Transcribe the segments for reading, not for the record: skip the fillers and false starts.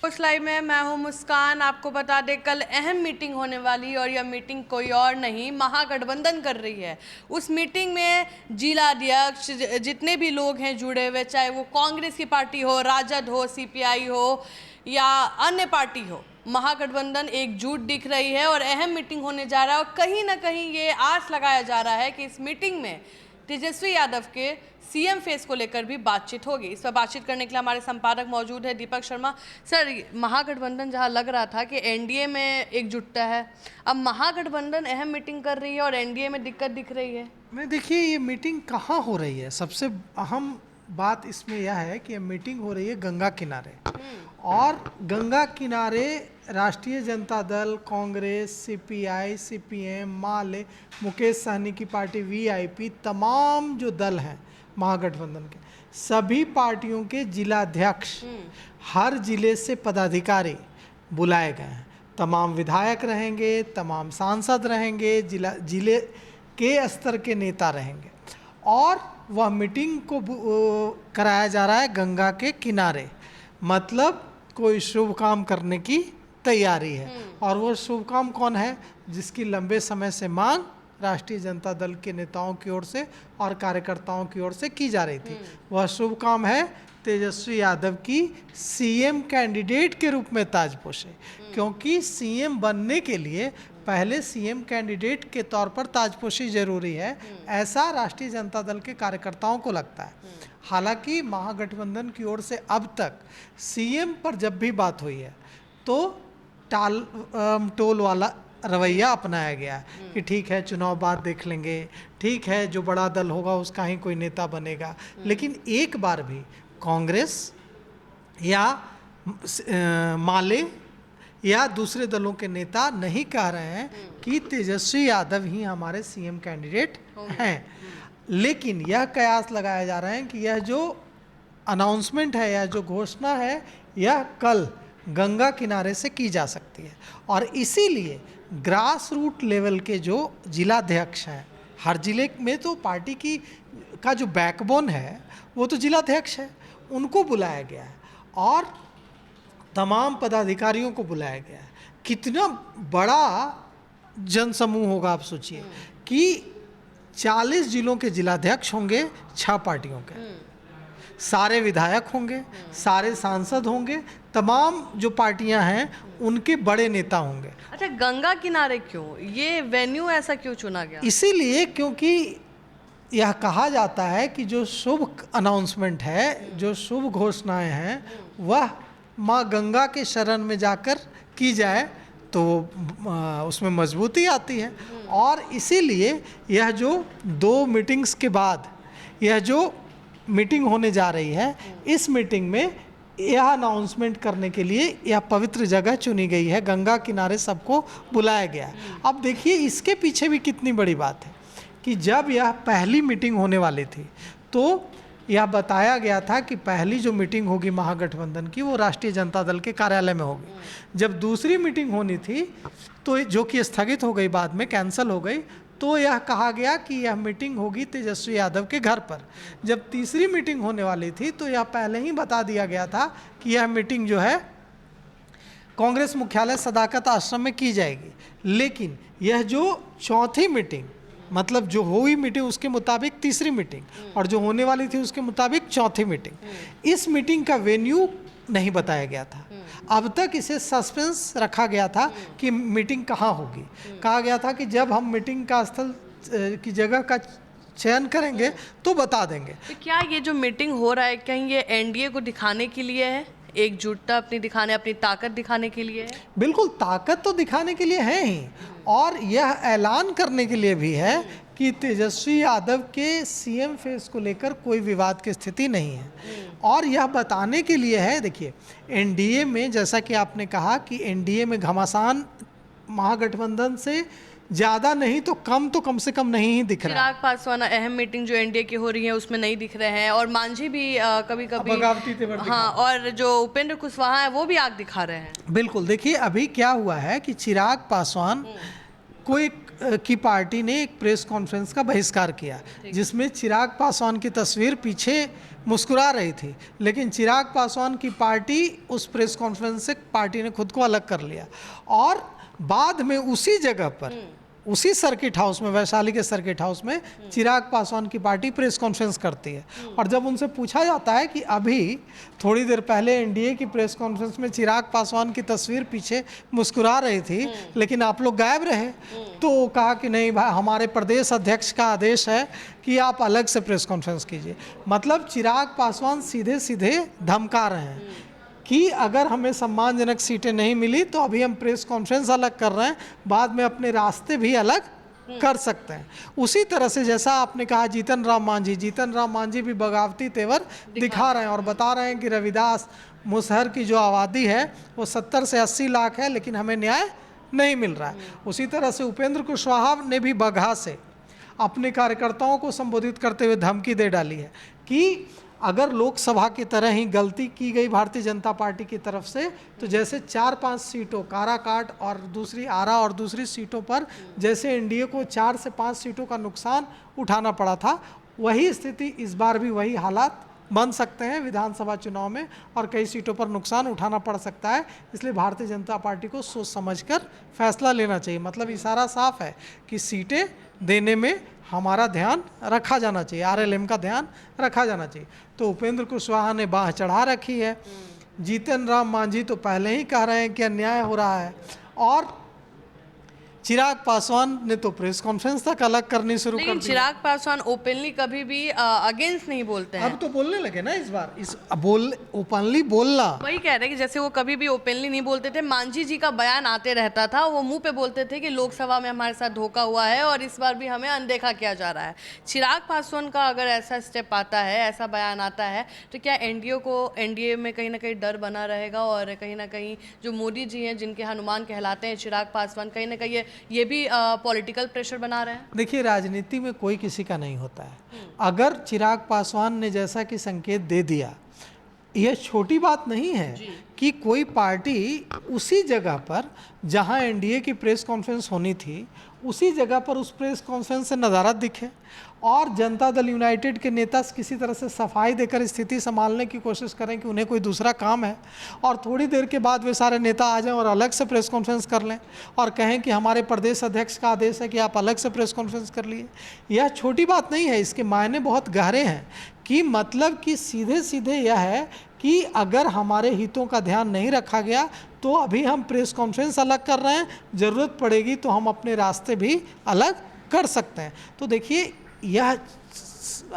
Post live में मैं हूं मुस्कान। आपको बता दें कल अहम मीटिंग होने वाली और यह मीटिंग कोई और नहीं महागठबंधन कर रही है। उस मीटिंग में जिला अध्यक्ष जितने भी लोग हैं जुड़े हुए, चाहे वो कांग्रेस की पार्टी हो, राजद हो, सीपीआई हो या अन्य पार्टी हो, महागठबंधन एकजुट दिख रही है और अहम मीटिंग होने जा रहा है। और कहीं ना कहीं ये आस लगाया जा रहा है कि इस मीटिंग में तेजस्वी यादव के सीएम फेस को लेकर भी बातचीत होगी। इस पर बातचीत करने के लिए हमारे संपादक मौजूद है दीपक शर्मा। सर, महागठबंधन जहां लग रहा था कि एनडीए में एकजुटता है, अब महागठबंधन अहम मीटिंग कर रही है और एनडीए में दिक्कत दिख रही है। नहीं, देखिए ये मीटिंग कहाँ हो रही है, सबसे अहम बात इसमें यह है कि ये मीटिंग हो रही है गंगा किनारे। और गंगा किनारे राष्ट्रीय जनता दल, कांग्रेस, सीपीआई, सीपीएम, माले, मुकेश सहनी की पार्टी वीआईपी, तमाम जो दल हैं महागठबंधन के, सभी पार्टियों के जिलाध्यक्ष, हर जिले से पदाधिकारी बुलाए गए हैं। तमाम विधायक रहेंगे, तमाम सांसद रहेंगे, जिले के स्तर के नेता रहेंगे और वह मीटिंग को कराया जा रहा है गंगा के किनारे। मतलब कोई शुभ काम करने की तैयारी है। और वो शुभ काम कौन है? जिसकी लंबे समय से मांग राष्ट्रीय जनता दल के नेताओं की ओर से और कार्यकर्ताओं की ओर से की जा रही थी। वह शुभ काम है तेजस्वी यादव की सीएम कैंडिडेट के रूप में ताजपोशी। क्योंकि सीएम बनने के लिए पहले सीएम कैंडिडेट के तौर पर ताजपोशी जरूरी है, ऐसा राष्ट्रीय जनता दल के कार्यकर्ताओं को लगता है। हालांकि महागठबंधन की ओर से अब तक सीएम पर जब भी बात हुई है तो टाल टोल वाला रवैया अपनाया गया है कि ठीक है, चुनाव बाद देख लेंगे, ठीक है, जो बड़ा दल होगा उसका ही कोई नेता बनेगा। लेकिन एक बार भी कांग्रेस या माले या दूसरे दलों के नेता नहीं कह रहे हैं कि तेजस्वी यादव ही हमारे सीएम कैंडिडेट हैं। लेकिन यह कयास लगाया जा रहा है कि यह जो अनाउंसमेंट है, यह जो घोषणा है, यह कल गंगा किनारे से की जा सकती है। और इसीलिए ग्रास रूट लेवल के जो जिलाध्यक्ष हैं, हर जिले में तो पार्टी का जो बैकबोन है वो तो जिलाध्यक्ष है, उनको बुलाया गया है और तमाम पदाधिकारियों को बुलाया गया है। कितना बड़ा जनसमूह होगा, आप सोचिए कि 40 जिलों के जिलाध्यक्ष होंगे, 6 पार्टियों के, सारे विधायक होंगे, सारे सांसद होंगे, तमाम जो पार्टियां हैं उनके बड़े नेता होंगे। अच्छा, गंगा किनारे क्यों? ये वेन्यू ऐसा क्यों चुना गया? इसीलिए क्योंकि यह कहा जाता है कि जो शुभ अनाउंसमेंट है, जो शुभ घोषणाएं हैं, वह माँ गंगा के शरण में जाकर की जाए तो उसमें मजबूती आती है। और इसीलिए यह जो 2 मीटिंग्स के बाद यह जो मीटिंग होने जा रही है, इस मीटिंग में यह अनाउंसमेंट करने के लिए यह पवित्र जगह चुनी गई है, गंगा किनारे सबको बुलाया गया है। अब देखिए इसके पीछे भी कितनी बड़ी बात है कि जब यह पहली मीटिंग होने वाली थी तो यह बताया गया था कि पहली जो मीटिंग होगी महागठबंधन की वो राष्ट्रीय जनता दल के कार्यालय में होगी। जब दूसरी मीटिंग होनी थी तो जो कि स्थगित हो गई, बाद में कैंसिल हो गई, तो यह कहा गया कि यह मीटिंग होगी तेजस्वी यादव के घर पर। जब तीसरी मीटिंग होने वाली थी तो यह पहले ही बता दिया गया था कि यह मीटिंग जो है कांग्रेस मुख्यालय सदाकत आश्रम में की जाएगी। लेकिन यह जो चौथी मीटिंग, मतलब जो हुई मीटिंग उसके मुताबिक तीसरी मीटिंग और जो होने वाली थी उसके मुताबिक चौथी मीटिंग, इस मीटिंग का वेन्यू नहीं बताया गया था। अब तक इसे सस्पेंस रखा गया था कि मीटिंग कहाँ होगी। कहा गया था कि जब हम मीटिंग का स्थल की जगह का चयन करेंगे तो बता देंगे। तो क्या ये जो मीटिंग हो रहा है, कहीं ये एनडीए को दिखाने के लिए है, एकजुटता अपनी दिखाने, अपनी ताकत दिखाने के लिए है? बिल्कुल, ताकत तो दिखाने के लिए है ही, और यह ऐलान करने के लिए भी है कि तेजस्वी यादव के सीएम फेस को लेकर कोई विवाद की स्थिति नहीं है। और यह बताने के लिए है, देखिए एनडीए में, जैसा कि आपने कहा कि एनडीए में घमासान महागठबंधन से ज़्यादा नहीं तो कम से कम नहीं ही दिख रहा है। चिराग पासवान अहम मीटिंग जो एनडीए की हो रही है उसमें नहीं दिख रहे हैं, और मांझी भी कभी कभी बगावती तेवर दिखा। हाँ, और जो उपेंद्र कुशवाहा है वो भी आग दिखा रहे हैं। बिल्कुल, देखिए अभी क्या हुआ है कि चिराग पासवान को एक की पार्टी ने एक प्रेस कॉन्फ्रेंस का बहिष्कार किया, जिसमें चिराग पासवान की तस्वीर पीछे मुस्कुरा रही थी, लेकिन चिराग पासवान की पार्टी उस प्रेस कॉन्फ्रेंस से पार्टी ने खुद को अलग कर लिया और बाद में उसी जगह पर, उसी सर्किट हाउस में, वैशाली के सर्किट हाउस में चिराग पासवान की पार्टी प्रेस कॉन्फ्रेंस करती है। और जब उनसे पूछा जाता है कि अभी थोड़ी देर पहले एनडीए की प्रेस कॉन्फ्रेंस में चिराग पासवान की तस्वीर पीछे मुस्कुरा रही थी, लेकिन आप लोग गायब रहे, तो कहा कि नहीं भाई, हमारे प्रदेश अध्यक्ष का आदेश है कि आप अलग से प्रेस कॉन्फ्रेंस कीजिए। मतलब चिराग पासवान सीधे सीधे धमका रहे हैं कि अगर हमें सम्मानजनक सीटें नहीं मिली तो अभी हम प्रेस कॉन्फ्रेंस अलग कर रहे हैं, बाद में अपने रास्ते भी अलग कर सकते हैं। उसी तरह से जैसा आपने कहा जीतन राम मांझी भी बगावती तेवर दिखा रहे हैं और बता रहे हैं कि रविदास मुसहर की जो आबादी है वो 70 से 80 लाख है, लेकिन हमें न्याय नहीं मिल रहा है। उसी तरह से उपेंद्र कुशवाहा ने भी बगहा से अपने कार्यकर्ताओं को संबोधित करते हुए धमकी दे डाली है कि अगर लोकसभा की तरह ही गलती की गई भारतीय जनता पार्टी की तरफ से, तो जैसे 4-5 सीटों काराकाट और दूसरी आरा और दूसरी सीटों पर जैसे एनडीए को 4 से 5 सीटों का नुकसान उठाना पड़ा था, वही स्थिति इस बार भी, वही हालात बन सकते हैं विधानसभा चुनाव में और कई सीटों पर नुकसान उठाना पड़ सकता है। इसलिए भारतीय जनता पार्टी को सोच समझकर फैसला लेना चाहिए। मतलब इशारा साफ है कि सीटें देने में हमारा ध्यान रखा जाना चाहिए, आरएलएम का ध्यान रखा जाना चाहिए। तो उपेंद्र कुशवाहा ने बाह चढ़ा रखी है। जीतन राम मांझी तो पहले ही कह रहे हैं कि अन्याय हो रहा है और चिराग पासवान ने तो प्रेस कॉन्फ्रेंस तक अलग करनी शुरू कर दी। लेकिन चिराग पासवान ओपनली कभी भी अगेंस्ट नहीं बोलते हैं। अब तो बोलने लगे ना इस बार, ओपनली बोलना, वही कह रहे हैं कि जैसे वो कभी भी ओपनली नहीं बोलते थे, मांझी जी का बयान आते रहता था, वो मुंह पे बोलते थे कि लोकसभा में हमारे साथ धोखा हुआ है और इस बार भी हमें अनदेखा किया जा रहा है। चिराग पासवान का अगर ऐसा स्टेप आता है, ऐसा बयान आता है, तो क्या एनडीए में कहीं ना कहीं डर बना रहेगा और कहीं ना कहीं जो मोदी जी हैं, जिनके हनुमान कहलाते हैं चिराग पासवान, कहीं ना कहीं ये भी पॉलिटिकल प्रेशर बना रहे हैं? देखिए, राजनीति में कोई किसी का नहीं होता है। अगर चिराग पासवान ने जैसा कि संकेत दे दिया, यह छोटी बात नहीं है कि कोई पार्टी उसी जगह पर जहां एनडीए की प्रेस कॉन्फ्रेंस होनी थी, उसी जगह पर उस प्रेस कॉन्फ्रेंस से नज़ारत दिखे और जनता दल यूनाइटेड के नेता किसी तरह से सफाई देकर स्थिति संभालने की कोशिश करें कि उन्हें कोई दूसरा काम है, और थोड़ी देर के बाद वे सारे नेता आ जाएं और अलग से प्रेस कॉन्फ्रेंस कर लें और कहें कि हमारे प्रदेश अध्यक्ष का आदेश है कि आप अलग से प्रेस कॉन्फ्रेंस कर लिए। यह छोटी बात नहीं है, इसके मायने बहुत गहरे हैं कि मतलब कि सीधे सीधे यह है कि अगर हमारे हितों का ध्यान नहीं रखा गया तो अभी हम प्रेस कॉन्फ्रेंस अलग कर रहे हैं, ज़रूरत पड़ेगी तो हम अपने रास्ते भी अलग कर सकते हैं। तो देखिए, यह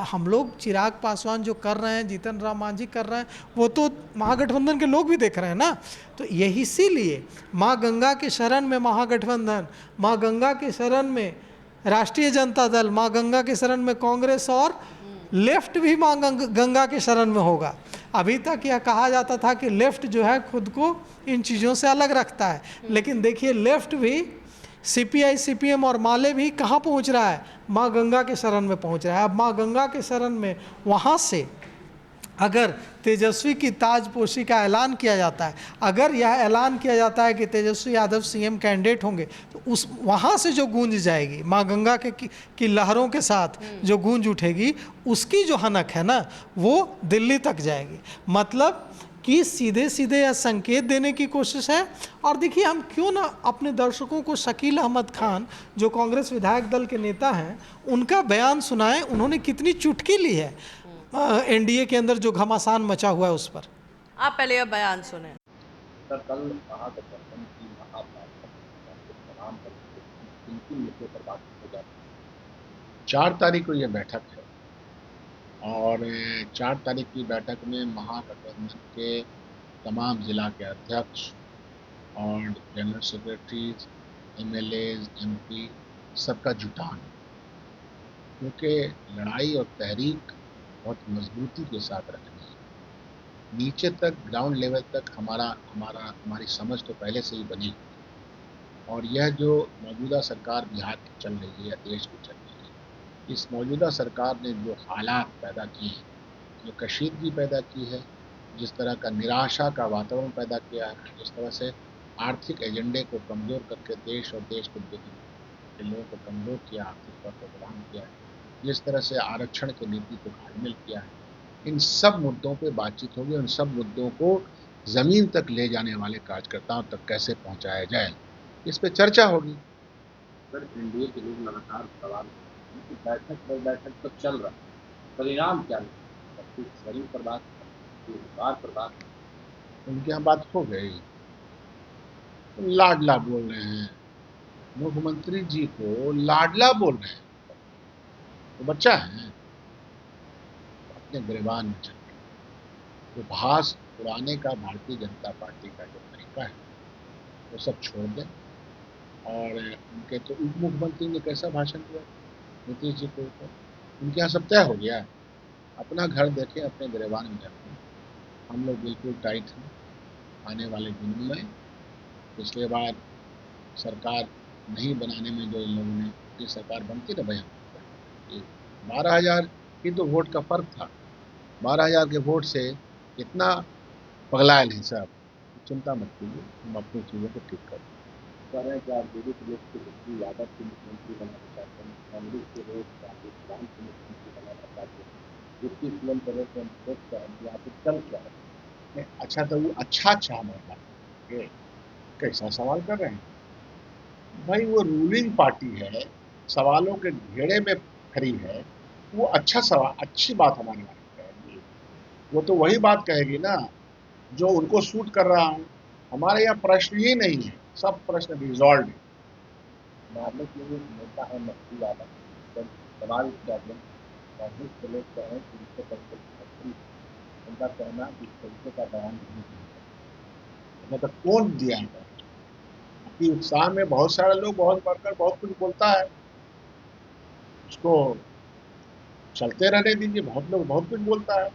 हम लोग चिराग पासवान जो कर रहे हैं, जीतन राम मांझी कर रहे हैं, वो तो महागठबंधन के लोग भी देख रहे हैं ना। तो यही इसीलिए माँ गंगा के शरण में महागठबंधन, माँ गंगा के शरण में राष्ट्रीय जनता दल, माँ गंगा के शरण में कांग्रेस और लेफ्ट भी माँ गंगा के शरण में होगा। अभी तक यह कहा जाता था कि लेफ्ट जो है खुद को इन चीज़ों से अलग रखता है, लेकिन देखिए लेफ्ट भी, सीपीआई सीपीएम और माले भी कहाँ पहुँच रहा है, माँ गंगा के शरण में पहुँच रहा है। अब माँ गंगा के शरण में वहाँ से अगर तेजस्वी की ताजपोशी का ऐलान किया जाता है, अगर यह ऐलान किया जाता है कि तेजस्वी यादव सीएम कैंडिडेट होंगे, तो उस वहाँ से जो गूंज जाएगी, माँ गंगा की लहरों के साथ जो गूंज उठेगी, उसकी जो हनक है ना, वो दिल्ली तक जाएगी। मतलब कि सीधे सीधे यह संकेत देने की कोशिश है। और देखिए, हम क्यों ना अपने दर्शकों को शकील अहमद खान, जो कांग्रेस विधायक दल के नेता हैं, उनका बयान सुनाएं। उन्होंने कितनी चुटकी ली है एनडीए के अंदर जो घमासान मचा हुआ है उस पर। आप पहले यह बयान सुने। सर, कल महागठबंधन की तमाम किन मुद्दों पर बात हो जाती है। 4 तारीख को यह बैठक है और 4 तारीख की बैठक में महागठबंधन के तमाम जिला के अध्यक्ष और जनरल सेक्रेटरीज, एमएलएज, एमपी सबका जुटान, क्योंकि लड़ाई और तहरीक बहुत मजबूती के साथ रखनी है। नीचे तक, ग्राउंड लेवल तक हमारी समझ तो पहले से ही बनी और यह जो मौजूदा सरकार बिहार की चल रही है या देश की चल रही है, इस मौजूदा सरकार ने जो हालात पैदा किए हैं, जो कशीदगी पैदा की है, जिस तरह का निराशा का वातावरण पैदा किया है, जिस तरह से आर्थिक एजेंडे को कमज़ोर करके देश और देश के के लोगों को कमजोर किया, आर्थिक तौर पर गुलाम किया है, जिस तरह से आरक्षण की नीति को घायल किया है, इन सब मुद्दों पे बातचीत होगी। उन सब मुद्दों को जमीन तक ले जाने वाले कार्यकर्ताओं तक कैसे पहुंचाया जाए, इस पे चर्चा होगी। सर, एनडीए के लोग लगातार सवाल कि बैठक पर बैठक तो चल रहा है, परिणाम क्या निकला? कुछ शरीर पर बात, बात पर बात, उनके यहाँ बात हो गई, लाडला बोल रहे हैं, मुख्यमंत्री जी को लाडला बोल रहे हैं, तो बच्चा है, अपने गिरबान में चल तो भाष उड़ाने का भारतीय जनता पार्टी का जो तरीका है वो सब छोड़ दें। और उनके तो उप मुख्यमंत्री ने कैसा भाषण दिया नीतीश जी के ऊपर, उनके यहाँ सब तय हो गया है, अपना घर देखें, अपने गिरबान में रखें। हम लोग बिल्कुल टाइट हैं आने वाले दिनों में। पिछले बार सरकार नहीं बनाने में जो इन लोगों ने, ये सरकार बनती ना भाई, 12,000 की तो वोट का फर्क था, 12,000 के वोट से इतना पगलाए नहीं साहब, चिंता मत कीजिए, हम अपनी चीज़ों को ठीक कर कह रहे हैं कि आरजेडी के लोग तेजस्वी यादव को मुख्यमंत्री बनाना चाहते हैं, कांग्रेस के लोग राहुल गांधी को मुख्यमंत्री बनाना चाहते हैं, जिसकी फिल्म तरह से हम सोच रहे हैं यहाँ पे चल क्या है। अच्छा तो वो अच्छा मामला, ये कैसा सवाल कर रहे हैं भाई? वो रूलिंग पार्टी है, सवालों के घेरे में खड़ी है, वो अच्छा सवाल, अच्छी बात हमारे यहाँ कहेगी, वो तो वही बात कहेगी ना जो उनको सूट कर रहा है। हमारे यहाँ प्रश्न ही नहीं है, सब प्रश्न रिजॉल्व है। मामले के लिए नेता है मक्खी वाला, जब सवाल प्रॉब्लम कांग्रेस के लोग कह रहे हैं कि इससे पहले उनका कहना इस तरीके का बयान नहीं दिया, मतलब कौन दिया है कि उत्साह में बहुत सारे लोग बहुत बढ़कर बहुत कुछ बोलता है, उसको चलते रहने दीजिए, बहुत लोग बहुत कुछ बोलता है।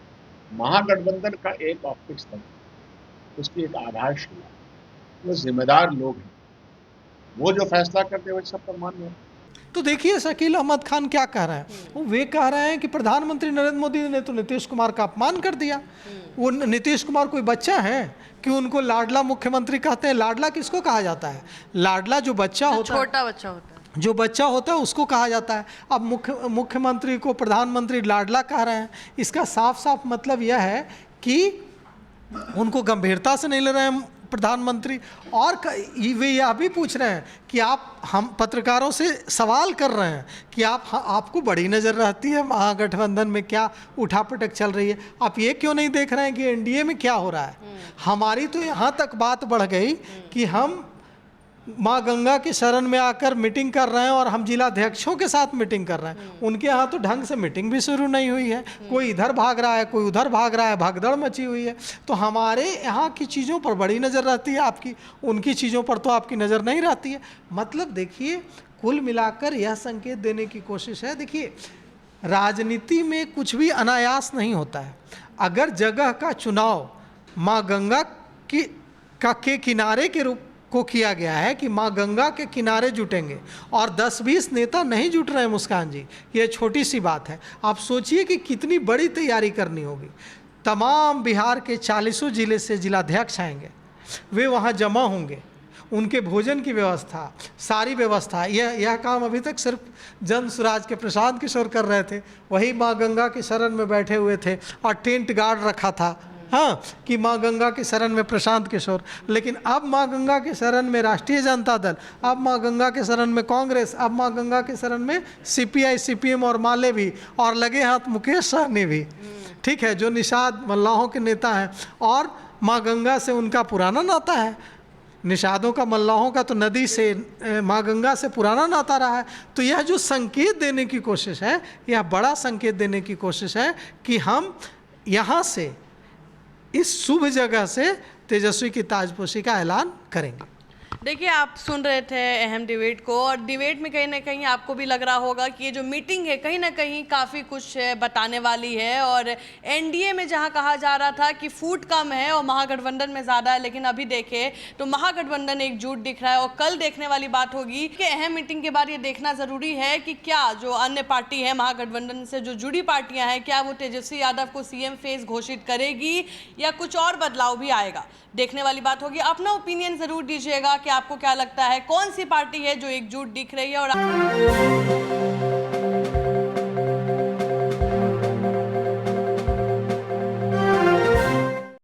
महागठबंधन का एक ऑप्टिक्स था, उसकी एक आधारशिला, वो जिम्मेदार लोग हैं, वो जो फैसला करते हैं वो सबका मान्य है। तो देखिए शकील अहमद खान क्या कह रहे हैं, वे कह रहे हैं कि प्रधानमंत्री नरेंद्र मोदी ने तो नीतीश कुमार का अपमान कर दिया। वो नीतीश कुमार कोई बच्चा है कि उनको लाडला मुख्यमंत्री कहते हैं? लाडला किसको कहा जाता है? लाडला जो बच्चा होता है, छोटा बच्चा होता है, जो बच्चा होता है उसको कहा जाता है। अब मुख्यमंत्री को प्रधानमंत्री लाडला कह रहे हैं, इसका साफ साफ मतलब यह है कि उनको गंभीरता से नहीं ले रहे हैं प्रधानमंत्री। और वे यह भी पूछ रहे हैं कि हम पत्रकारों से सवाल कर रहे हैं कि आपको बड़ी नज़र रहती है महागठबंधन में क्या उठापटक चल रही है, आप ये क्यों नहीं देख रहे हैं कि एनडीए में क्या हो रहा है? हमारी तो यहाँ तक बात बढ़ गई कि हम माँ गंगा की शरण में आकर मीटिंग कर रहे हैं और हम जिलाध्यक्षों के साथ मीटिंग कर रहे हैं। उनके यहाँ तो ढंग से मीटिंग भी शुरू नहीं हुई है, कोई इधर भाग रहा है, कोई उधर भाग रहा है, भागदड़ मची हुई है। तो हमारे यहाँ की चीज़ों पर बड़ी नज़र रहती है आपकी, उनकी चीज़ों पर तो आपकी नज़र नहीं रहती है। मतलब देखिए, कुल मिलाकर यह संकेत देने की कोशिश है। देखिए, राजनीति में कुछ भी अनायास नहीं होता है। अगर जगह का चुनाव माँ गंगा के किनारे के रूप को किया गया है कि माँ गंगा के किनारे जुटेंगे और 10-20 नेता नहीं जुट रहे हैं मुस्कान जी, ये छोटी सी बात है। आप सोचिए कि कितनी बड़ी तैयारी करनी होगी। तमाम बिहार के 40 जिले से जिलाध्यक्ष आएंगे, वे वहाँ जमा होंगे, उनके भोजन की व्यवस्था, सारी व्यवस्था, यह काम अभी तक सिर्फ जन स्वराज के प्रशांत किशोर कर रहे थे, वही माँ गंगा की शरण में बैठे हुए थे और टेंट गार्ड रखा था, हाँ, कि माँ गंगा की शरण में प्रशांत किशोर। लेकिन अब माँ गंगा के शरण में राष्ट्रीय जनता दल, अब माँ गंगा के शरण में कांग्रेस, अब माँ गंगा के शरण में सीपीआई सीपीएम और माले भी, और लगे हाथ मुकेश सहनी भी, ठीक है, जो निषाद मल्लाहों के नेता हैं। और माँ गंगा से उनका पुराना नाता है, निषादों का, मल्लाहों का तो नदी से, माँ गंगा से पुराना नाता रहा है। तो यह जो संकेत देने की कोशिश है, यह बड़ा संकेत देने की कोशिश है कि हम यहाँ से, इस शुभ जगह से तेजस्वी की ताजपोशी का ऐलान करेंगे। देखिए, आप सुन रहे थे अहम डिबेट को, और डिबेट में कहीं ना कहीं आपको भी लग रहा होगा कि ये जो मीटिंग है कहीं ना कहीं काफ़ी कुछ बताने वाली है। और एनडीए में जहां कहा जा रहा था कि फूट कम है और महागठबंधन में ज़्यादा है, लेकिन अभी देखें तो महागठबंधन एकजुट दिख रहा है। और कल देखने वाली बात होगी कि अहम मीटिंग के बाद ये देखना ज़रूरी है कि क्या जो अन्य पार्टी है महागठबंधन से जो जुड़ी पार्टियाँ हैं, क्या वो तेजस्वी यादव को सीएम फेस घोषित करेगी या कुछ और बदलाव भी आएगा, देखने वाली बात होगी। अपना ओपिनियन ज़रूर दीजिएगा कि आपको क्या लगता है कौन सी पार्टी है जो एकजुट दिख रही है और